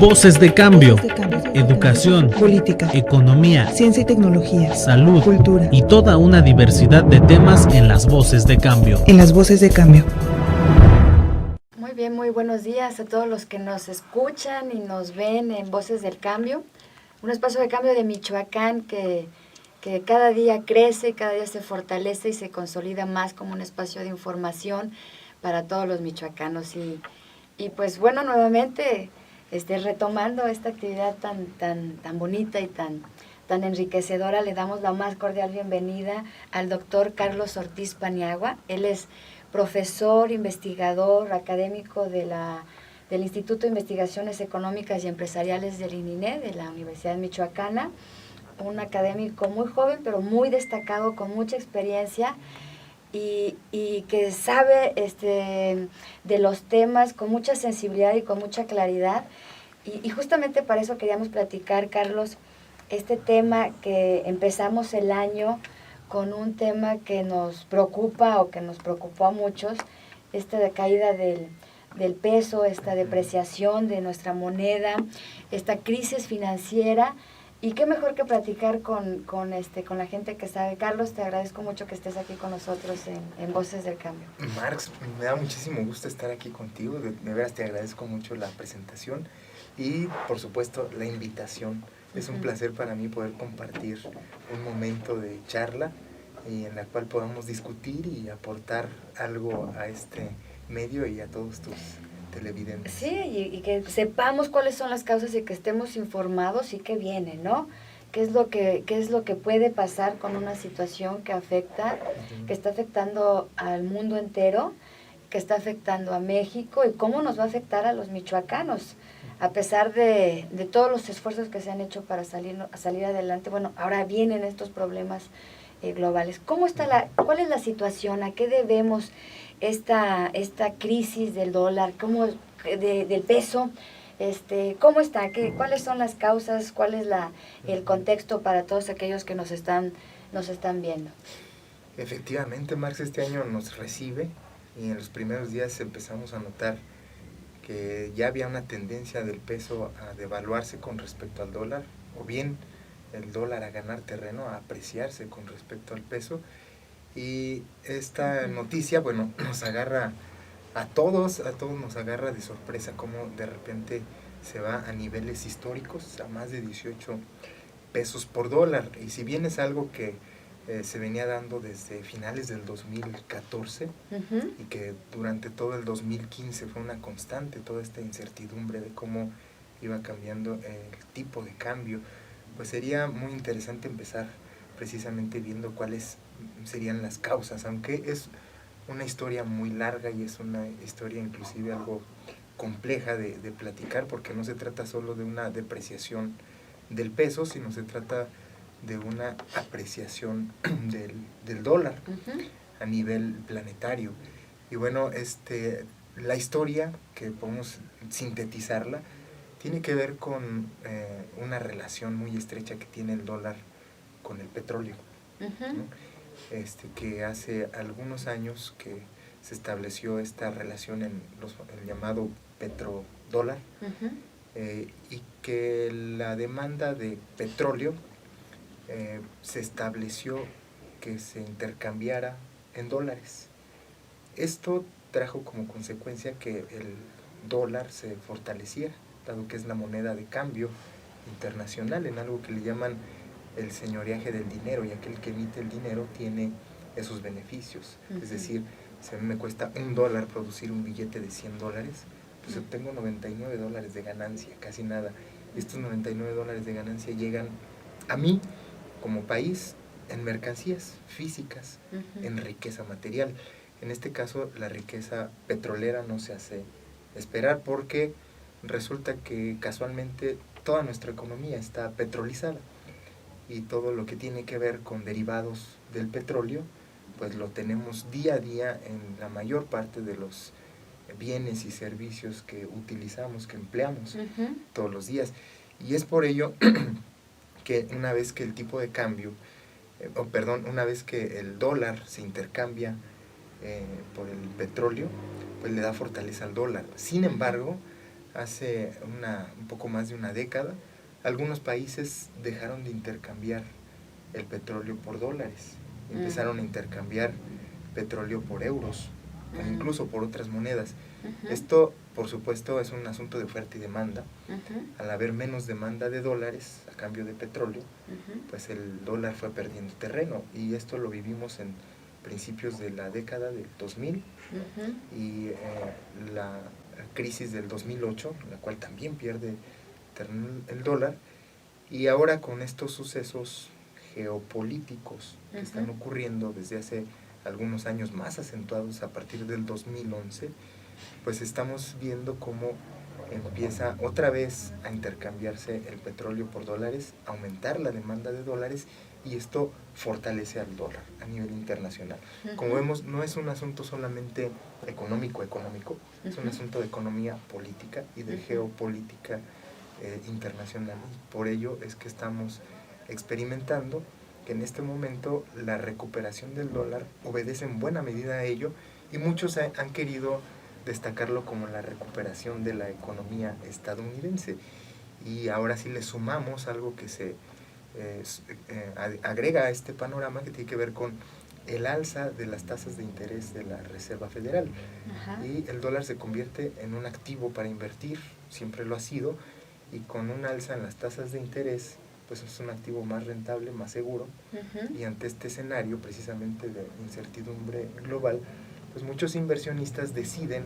Voces de cambio, educación, política, economía, ciencia y tecnología, salud, cultura y toda una diversidad de temas en las Voces de Cambio. En las Voces de Cambio. Muy bien, muy buenos días a todos los que nos escuchan y nos ven en Voces del Cambio, un espacio de cambio de Michoacán que cada día crece, cada día se fortalece y se consolida más como un espacio de información para todos los michoacanos. Y pues bueno, nuevamente retomando esta actividad tan bonita y tan enriquecedora, le damos la más cordial bienvenida al doctor Carlos Ortiz Paniagua. Él es profesor, investigador, académico del Instituto de Investigaciones Económicas y Empresariales del ININE, de la Universidad Michoacana, un académico muy joven, pero muy destacado, con mucha experiencia, y que sabe de los temas con mucha sensibilidad y con mucha claridad. Y justamente para eso queríamos platicar, Carlos, este tema que empezamos el año con un tema que nos preocupa o que nos preocupó a muchos, esta caída del peso, esta depreciación de nuestra moneda, esta crisis financiera. Y qué mejor que platicar con la gente que sabe. Carlos, te agradezco mucho que estés aquí con nosotros en Voces del Cambio. Marx, me da muchísimo gusto estar aquí contigo. De veras te agradezco mucho la presentación y, por supuesto, la invitación. Es un placer para mí poder compartir un momento de charla y en la cual podamos discutir y aportar algo a este medio y a todos tus televidentes. Sí, y que sepamos cuáles son las causas y que estemos informados y qué viene, ¿no? ¿Qué es lo que puede pasar con una situación que afecta, que está afectando al mundo entero, que está afectando a México, y cómo nos va a afectar a los michoacanos? A pesar de todos los esfuerzos que se han hecho para salir adelante, bueno, ahora vienen estos problemas globales. ¿Cuál es la situación? ¿A qué debemos esta crisis del dólar? Del peso? ¿Cómo está? ¿Cuáles son las causas? ¿Cuál es el contexto para todos aquellos que nos están viendo? Efectivamente, Marx este año nos recibe y en los primeros días empezamos a notar que ya había una tendencia del peso a devaluarse con respecto al dólar, o bien el dólar a ganar terreno, a apreciarse con respecto al peso. Y esta noticia, bueno, nos agarra a todos nos agarra de sorpresa, como de repente se va a niveles históricos, a más de 18 pesos por dólar. Y si bien es algo que se venía dando desde finales del 2014 y que durante todo el 2015 fue una constante, toda esta incertidumbre de cómo iba cambiando el tipo de cambio, pues sería muy interesante empezar precisamente viendo cuáles serían las causas, aunque es una historia muy larga y es una historia inclusive algo compleja de platicar, porque no se trata solo de una depreciación del peso, sino se trata de una apreciación del dólar a nivel planetario. Y bueno, la historia, que podemos sintetizarla, tiene que ver con una relación muy estrecha que tiene el dólar con el petróleo, ¿no? Que hace algunos años que se estableció esta relación en el llamado petrodólar, y que la demanda de petróleo se estableció que se intercambiara en dólares. Esto trajo como consecuencia que el dólar se fortaleciera, dado que es la moneda de cambio internacional, en algo que le llaman el señoreaje del dinero, y aquel que emite el dinero tiene esos beneficios. Es decir, si a mí me cuesta $1 producir un billete de $100, pues obtengo $99 de ganancia, casi nada. Estos $99 de ganancia llegan a mí como país en mercancías físicas, en riqueza material. En este caso, la riqueza petrolera no se hace esperar, porque resulta que casualmente toda nuestra economía está petrolizada, y todo lo que tiene que ver con derivados del petróleo, pues lo tenemos día a día en la mayor parte de los bienes y servicios que utilizamos, que empleamos todos los días. Y es por ello que una vez que el tipo de cambio, una vez que el dólar se intercambia por el petróleo, pues le da fortaleza al dólar. Sin embargo, hace un poco más de una década, algunos países dejaron de intercambiar el petróleo por dólares, empezaron a intercambiar petróleo por euros, o incluso por otras monedas. Esto, por supuesto, es un asunto de oferta y demanda. Al haber menos demanda de dólares a cambio de petróleo, pues el dólar fue perdiendo terreno, y esto lo vivimos en principios de la década del 2000 y la crisis del 2008, la cual también pierde terreno el dólar, y ahora con estos sucesos geopolíticos que están ocurriendo desde hace algunos años, más acentuados a partir del 2011, pues estamos viendo cómo empieza otra vez a intercambiarse el petróleo por dólares, aumentar la demanda de dólares, y esto fortalece al dólar a nivel internacional. Como vemos, no es un asunto solamente económico, es un asunto de economía política y de geopolítica internacional. Por ello es que estamos experimentando que en este momento la recuperación del dólar obedece en buena medida a ello, y muchos han querido destacarlo como la recuperación de la economía estadounidense. Y ahora sí le sumamos algo que se agrega a este panorama, que tiene que ver con el alza de las tasas de interés de la Reserva Federal. Y el dólar se convierte en un activo para invertir, siempre lo ha sido, y con un alza en las tasas de interés, pues es un activo más rentable, más seguro, y ante este escenario precisamente de incertidumbre global, pues muchos inversionistas deciden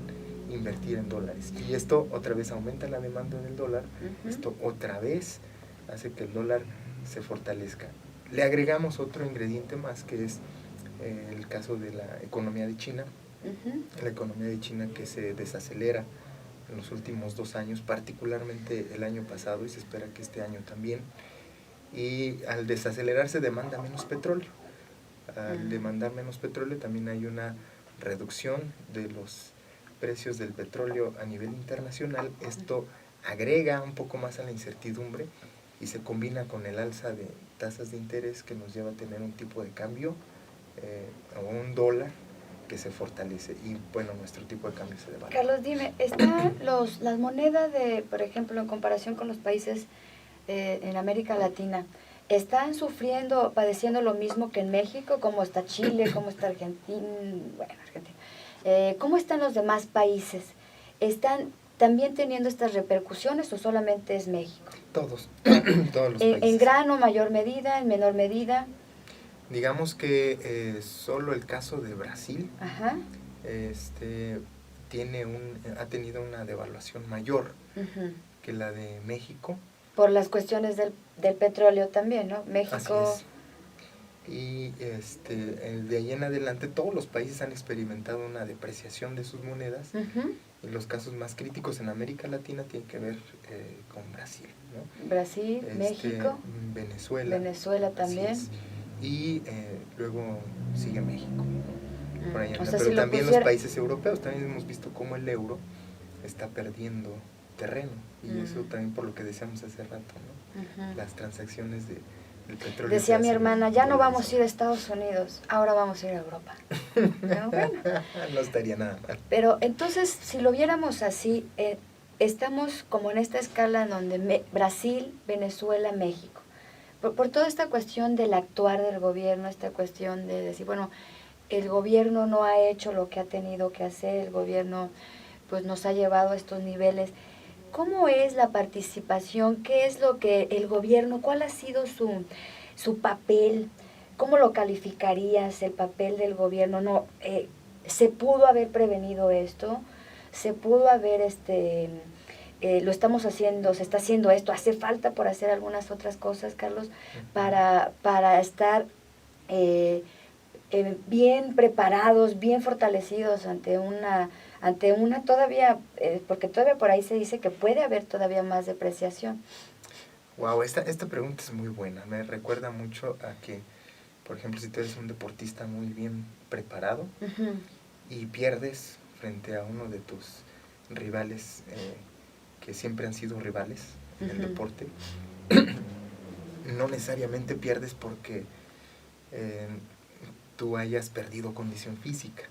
invertir en dólares, y esto otra vez aumenta la demanda del dólar, esto otra vez hace que el dólar se fortalezca. Le agregamos otro ingrediente más, que es el caso de la economía de China, la economía de China que se desacelera en los últimos 2 años, particularmente el año pasado, y se espera que este año también, y al desacelerarse demanda menos petróleo. Al demandar menos petróleo también hay una reducción de los precios del petróleo a nivel internacional. Esto agrega un poco más a la incertidumbre y se combina con el alza de tasas de interés que nos lleva a tener un tipo de cambio o un dólar que se fortalece, y bueno, nuestro tipo de cambio se devalúa. Carlos, dime, ¿están las monedas de, por ejemplo, en comparación con los países en América Latina, están sufriendo, padeciendo lo mismo que en México? ¿Cómo está Chile? ¿Cómo está Argentina? Bueno, Argentina. ¿Cómo están los demás países? ¿Están también teniendo estas repercusiones o solamente es México? Todos los países. ¿En gran o mayor medida, en menor medida? Digamos que solo el caso de Brasil ha tenido una devaluación mayor que la de México. Por las cuestiones del petróleo también, ¿no? México. Así es. Y de ahí en adelante todos los países han experimentado una depreciación de sus monedas, y los casos más críticos en América Latina tienen que ver con Brasil, ¿no? Brasil, México, Venezuela también. Y luego sigue México. Por ahí anda. O sea, pero si también los países europeos, también hemos visto cómo el euro está perdiendo terreno, y eso también por lo que decíamos hace rato, ¿no? Las transacciones del petróleo. Decía mi hermana, ya no vamos a ir a Estados Unidos, ahora vamos a ir a Europa. Pero bueno. No estaría nada mal. Pero entonces, si lo viéramos así, estamos como en esta escala en donde Brasil, Venezuela, México. Por toda esta cuestión del actuar del gobierno, esta cuestión de decir, bueno, el gobierno no ha hecho lo que ha tenido que hacer, el gobierno pues nos ha llevado a estos niveles. ¿Cómo es la participación? ¿Qué es lo que el gobierno, cuál ha sido su papel? ¿Cómo lo calificarías, el papel del gobierno? No, ¿se pudo haber prevenido esto? ¿Se pudo haber, lo estamos haciendo, se está haciendo esto? ¿Hace falta por hacer algunas otras cosas, Carlos, para estar bien preparados, bien fortalecidos ante una todavía, porque todavía por ahí se dice que puede haber todavía más depreciación? Wow, esta pregunta es muy buena. Me recuerda mucho a que, por ejemplo, si tú eres un deportista muy bien preparado y pierdes frente a uno de tus rivales que siempre han sido rivales en el deporte, no necesariamente pierdes porque tú hayas perdido condición física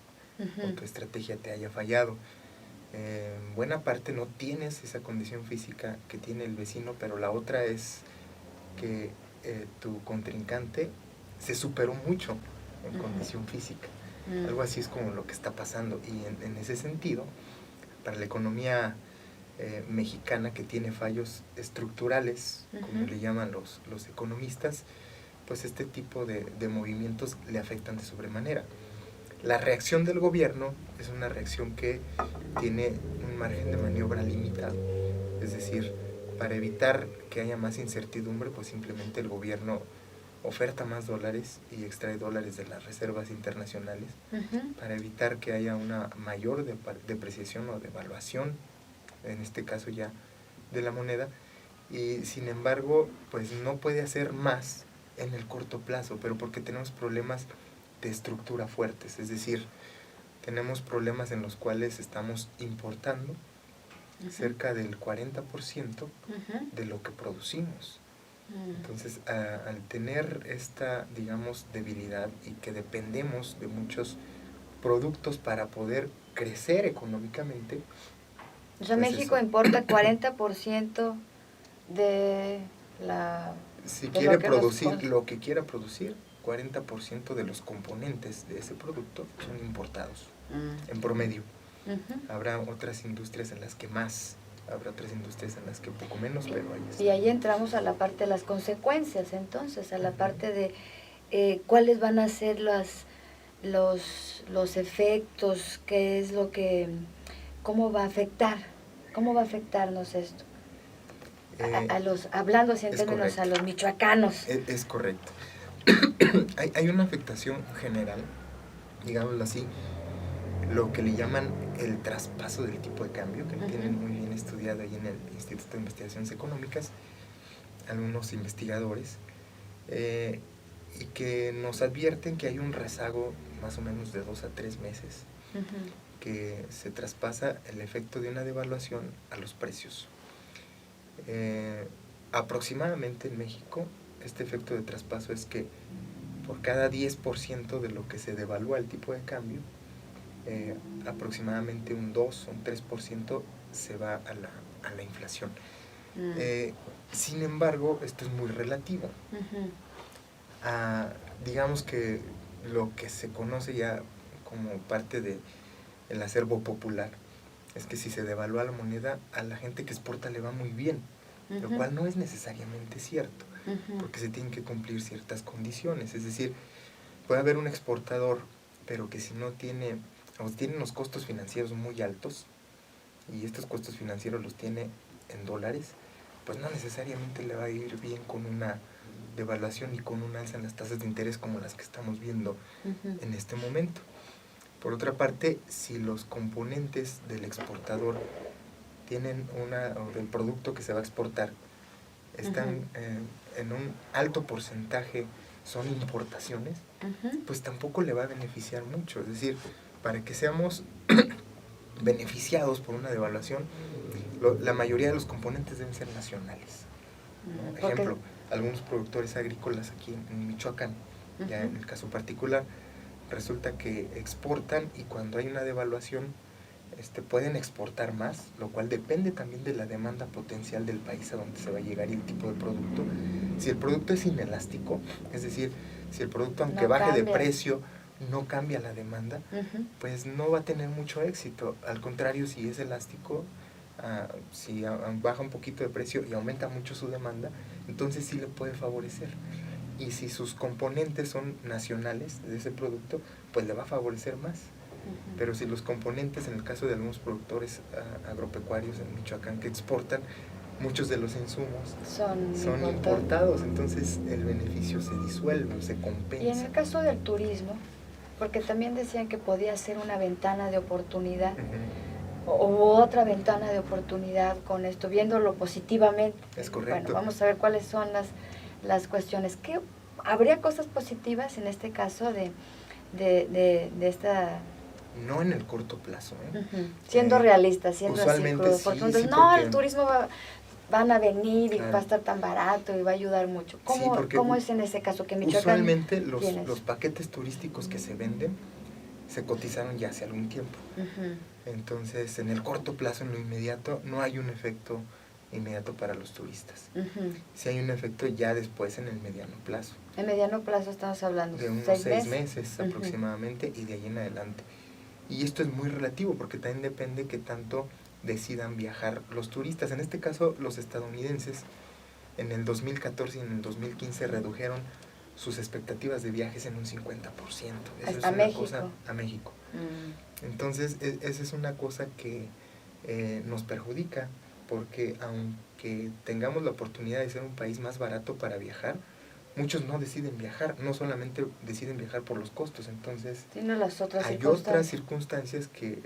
o tu estrategia te haya fallado. En buena parte no tienes esa condición física que tiene el vecino, pero la otra es que tu contrincante se superó mucho en condición física. Algo así es como lo que está pasando. Y en ese sentido, para la economía mexicana, que tiene fallos estructurales, como le llaman los economistas, pues este tipo de movimientos le afectan de sobremanera. La reacción del gobierno es una reacción que tiene un margen de maniobra limitado. Es decir, para evitar que haya más incertidumbre, pues simplemente el gobierno oferta más dólares y extrae dólares de las reservas internacionales para evitar que haya una mayor depreciación o devaluación, en este caso ya de la moneda, y sin embargo pues no puede hacer más en el corto plazo, pero porque tenemos problemas de estructura fuertes, es decir, tenemos problemas en los cuales estamos importando cerca del 40% de lo que producimos. Entonces, al tener esta, digamos, debilidad y que dependemos de muchos productos para poder crecer económicamente. O sea, pues México importa 40% de la... Si de quiere lo que producir lo que quiera producir, 40% de los componentes de ese producto son importados, en promedio. Habrá otras industrias en las que más, habrá otras industrias en las que un poco menos, pero ahí está. Y ahí entramos a la parte de las consecuencias, entonces, a la parte de cuáles van a ser los efectos, qué es lo que, cómo va a afectarnos esto. Hablando así en términos correcto. a los michoacanos. Es correcto. hay una afectación general, digámoslo así, lo que le llaman el traspaso del tipo de cambio, que lo tienen muy bien estudiado ahí en el Instituto de Investigaciones Económicas, algunos investigadores, y que nos advierten que hay un rezago más o menos de 2 a 3 meses, que se traspasa el efecto de una devaluación a los precios. Aproximadamente en México, este efecto de traspaso es que por cada 10% de lo que se devalúa el tipo de cambio, aproximadamente un 2 o un 3% se va a la inflación. Sin embargo, esto es muy relativo. Digamos que lo que se conoce ya como parte del acervo popular es que si se devalúa la moneda, a la gente que exporta le va muy bien, lo cual no es necesariamente cierto, porque se tienen que cumplir ciertas condiciones. Es decir, puede haber un exportador, pero que si no tiene, o tiene unos costos financieros muy altos, y estos costos financieros los tiene en dólares, pues no necesariamente le va a ir bien con una devaluación y con un alza en las tasas de interés como las que estamos viendo en este momento. Por otra parte, si los componentes del exportador tienen o del producto que se va a exportar, están en un alto porcentaje, son importaciones, pues tampoco le va a beneficiar mucho. Es decir, para que seamos beneficiados por una devaluación, la mayoría de los componentes deben ser nacionales. Por ejemplo, algunos productores agrícolas aquí en Michoacán, ya en el caso particular, resulta que exportan, y cuando hay una devaluación pueden exportar más, lo cual depende también de la demanda potencial del país a donde se va a llegar y el tipo de producto. Si el producto es inelástico, es decir, si el producto aunque no baje de precio no cambia la demanda, pues no va a tener mucho éxito. Al contrario, si es elástico, si baja un poquito de precio y aumenta mucho su demanda, entonces sí le puede favorecer. Y si sus componentes son nacionales de ese producto, pues le va a favorecer más. Pero si los componentes, en el caso de algunos productores agropecuarios en Michoacán que exportan, muchos de los insumos son importados, entonces el beneficio se disuelve, se compensa. Y en el caso del turismo, porque también decían que podía ser una ventana de oportunidad, o otra ventana de oportunidad con esto, viéndolo positivamente. Es correcto. Bueno, vamos a ver cuáles son las cuestiones. ¿Qué, habría cosas positivas en este caso de esta... No en el corto plazo. Siendo realistas, siendo usualmente así crudo, sí, no, el turismo van a venir y claro, va a estar tan barato y va a ayudar mucho. ¿Cómo es en ese caso que Michoacán usualmente los paquetes turísticos que se venden se cotizaron ya hace algún tiempo. Entonces, en el corto plazo, en lo inmediato, no hay un efecto inmediato para los turistas. Sí hay un efecto ya después en el mediano plazo. En mediano plazo estamos hablando de unos 6 meses aproximadamente, y de ahí en adelante. Y esto es muy relativo porque también depende qué tanto decidan viajar los turistas. En este caso, los estadounidenses en el 2014 y en el 2015 redujeron sus expectativas de viajes en un 50%. Eso es a una México. cosa a México. Entonces, esa es una cosa que nos perjudica, porque aunque tengamos la oportunidad de ser un país más barato para viajar, muchos no deciden viajar, no solamente deciden viajar por los costos. Entonces, hay otras circunstancias que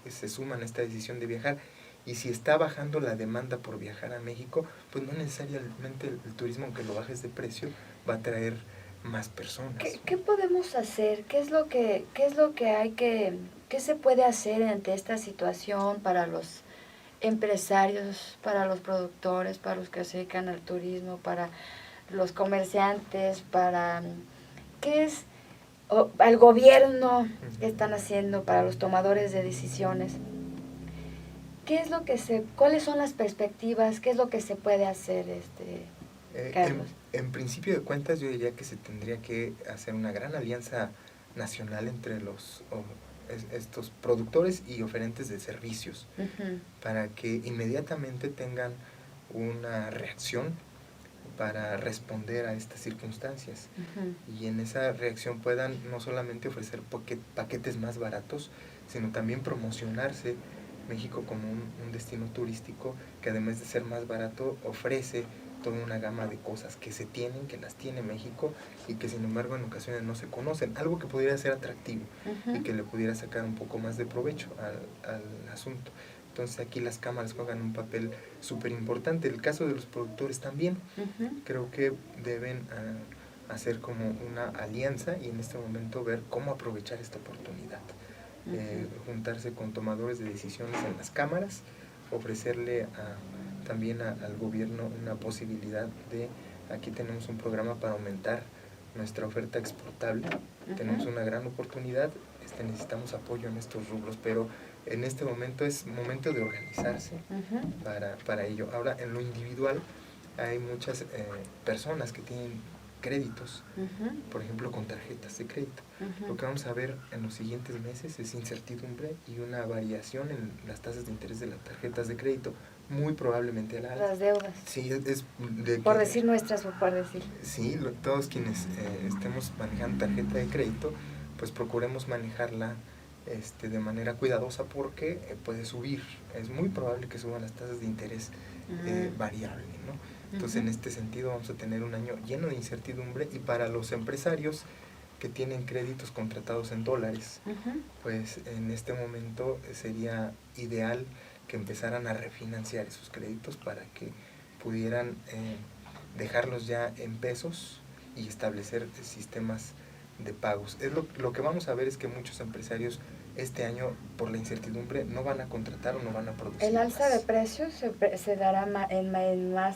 se suman a esta decisión de viajar. Y si está bajando la demanda por viajar a México, pues no necesariamente el turismo, aunque lo bajes de precio, va a traer más personas. ¿Qué podemos hacer? ¿Qué es lo que hay qué se puede hacer ante esta situación para los empresarios, para los productores, para los que se dedican al turismo, para los comerciantes, para al gobierno, qué están haciendo, para los tomadores de decisiones? ¿Cuáles son las perspectivas? ¿Qué es lo que se puede hacer, Carlos? En principio de cuentas, yo diría que se tendría que hacer una gran alianza nacional entre estos productores y oferentes de servicios, para que inmediatamente tengan una reacción para responder a estas circunstancias. Y en esa reacción puedan no solamente ofrecer paquetes más baratos, sino también promocionarse México como un destino turístico que, además de ser más barato, ofrece toda una gama de cosas que las tiene México, y que sin embargo en ocasiones no se conocen, algo que pudiera ser atractivo y que le pudiera sacar un poco más de provecho al asunto. Entonces aquí las cámaras juegan un papel súper importante. El caso de los productores también, creo que deben hacer como una alianza y en este momento ver cómo aprovechar esta oportunidad. Juntarse con tomadores de decisiones en las cámaras, ofrecerle también al gobierno una posibilidad de, aquí tenemos un programa para aumentar nuestra oferta exportable, tenemos una gran oportunidad, necesitamos apoyo en estos rubros, pero en este momento es momento de organizarse para ello. Ahora, en lo individual, hay muchas personas que tienen créditos, por ejemplo con tarjetas de crédito. Lo que vamos a ver en los siguientes meses es incertidumbre y una variación en las tasas de interés de las tarjetas de crédito, muy probablemente a la alza. Las deudas. Sí, por decir nuestras, por decir. Sí, todos quienes estemos manejando tarjeta de crédito, pues procuremos manejarla de manera cuidadosa, porque puede subir, es muy probable que suban las tasas de interés variable, ¿no? Entonces, en este sentido vamos a tener un año lleno de incertidumbre, y para los empresarios que tienen créditos contratados en dólares, pues en este momento sería ideal que empezaran a refinanciar esos créditos para que pudieran dejarlos ya en pesos y establecer sistemas de pagos. Lo que vamos a ver es que muchos empresarios este año, por la incertidumbre, no van a contratar o no van a producir. ¿El alza de precios se dará en más?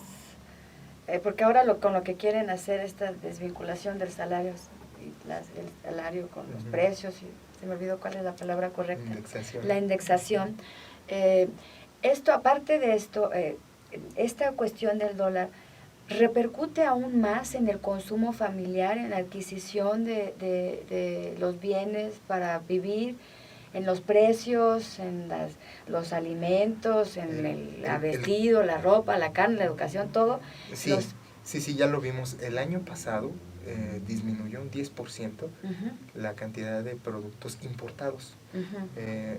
Porque ahora con lo que quieren hacer esta desvinculación del salario, el salario con los precios, y se me olvidó cuál es la palabra correcta. Indexación. La indexación. Aparte de esto, esta cuestión del dólar repercute aún más en el consumo familiar, en la adquisición de los bienes para vivir, en los precios, en los alimentos, en el vestido, la ropa, la carne, la educación, todo. Sí, sí, ya lo vimos. El año pasado disminuyó un 10% la cantidad de productos importados,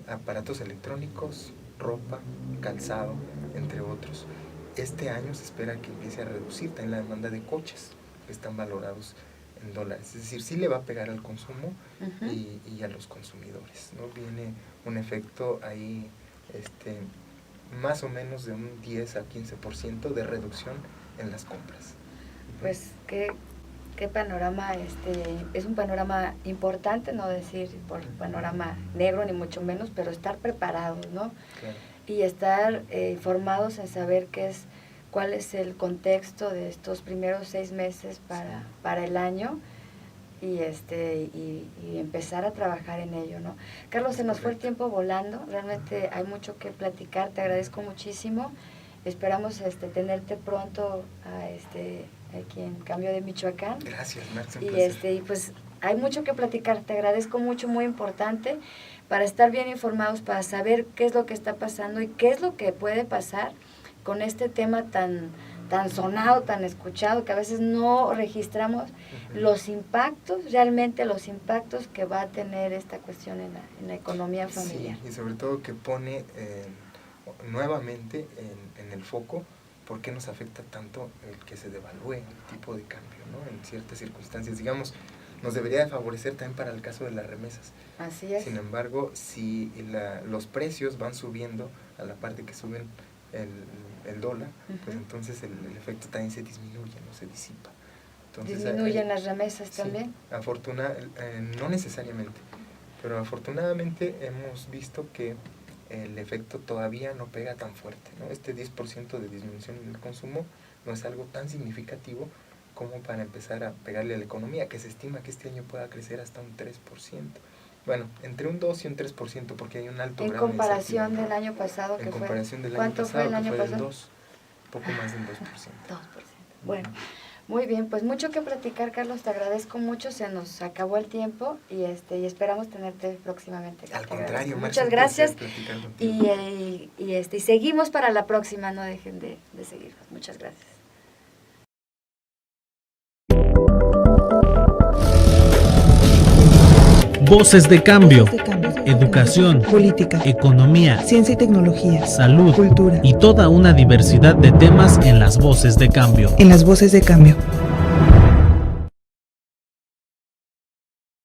aparatos electrónicos, ropa, calzado, entre otros. Este año se espera que empiece a reducir también la demanda de coches, que están valorados en dólares. Es decir, sí le va a pegar al consumo y a los consumidores, ¿no? Viene un efecto ahí más o menos de un 10 a 15% de reducción en las compras. Pues qué panorama, es un panorama importante, no decir por panorama negro ni mucho menos, pero estar preparados, ¿no? Claro. Y estar informados en saber cuál es el contexto de estos primeros 6 meses para el año, y empezar a trabajar en ello, ¿no? Carlos, se nos fue el tiempo volando, realmente hay mucho que platicar, te agradezco muchísimo, esperamos tenerte pronto aquí en Cambio de Michoacán. Gracias, Max, un Y placer. y pues hay mucho que platicar, te agradezco mucho, muy importante, para estar bien informados, para saber qué es lo que está pasando y qué es lo que puede pasar con este tema tan sonado, tan escuchado, que a veces no registramos los impactos, realmente los impactos que va a tener esta cuestión en la economía familiar. Sí, y sobre todo que pone nuevamente en el foco por qué nos afecta tanto el que se devalúe el tipo de cambio, ¿no? En ciertas circunstancias, digamos, nos debería de favorecer también para el caso de las remesas. Así es. Sin embargo, si los precios van subiendo a la par de que suben el dólar, pues entonces el efecto también se disminuye, no se disipa. Entonces, ¿Disminuyen las remesas sí, también? No necesariamente, pero afortunadamente hemos visto que el efecto todavía no pega tan fuerte, ¿no? Este 10% de disminución en el consumo no es algo tan significativo como para empezar a pegarle a la economía, que se estima que este año pueda crecer hasta un 3%. Bueno, entre un 2 y un 3%, porque hay un alto grado de comparación incertidumbre. del año pasado, En que fue. comparación del año ¿Cuánto pasado, fue el año que fue del pasado? 2, poco más del 2%. 2%. Bueno, muy bien, pues mucho que platicar, Carlos, te agradezco mucho, se nos acabó el tiempo y esperamos tenerte próximamente. Al Te contrario, agradezco. Marcia, Muchas un gracias placer platicar contigo. y seguimos para la próxima, no dejen de seguirnos. Muchas gracias. Voces de cambio, Voces de cambio. educación, Política, economía, ciencia y tecnología, salud cultura. y toda una diversidad de temas en las Voces de Cambio. En las voces de cambio.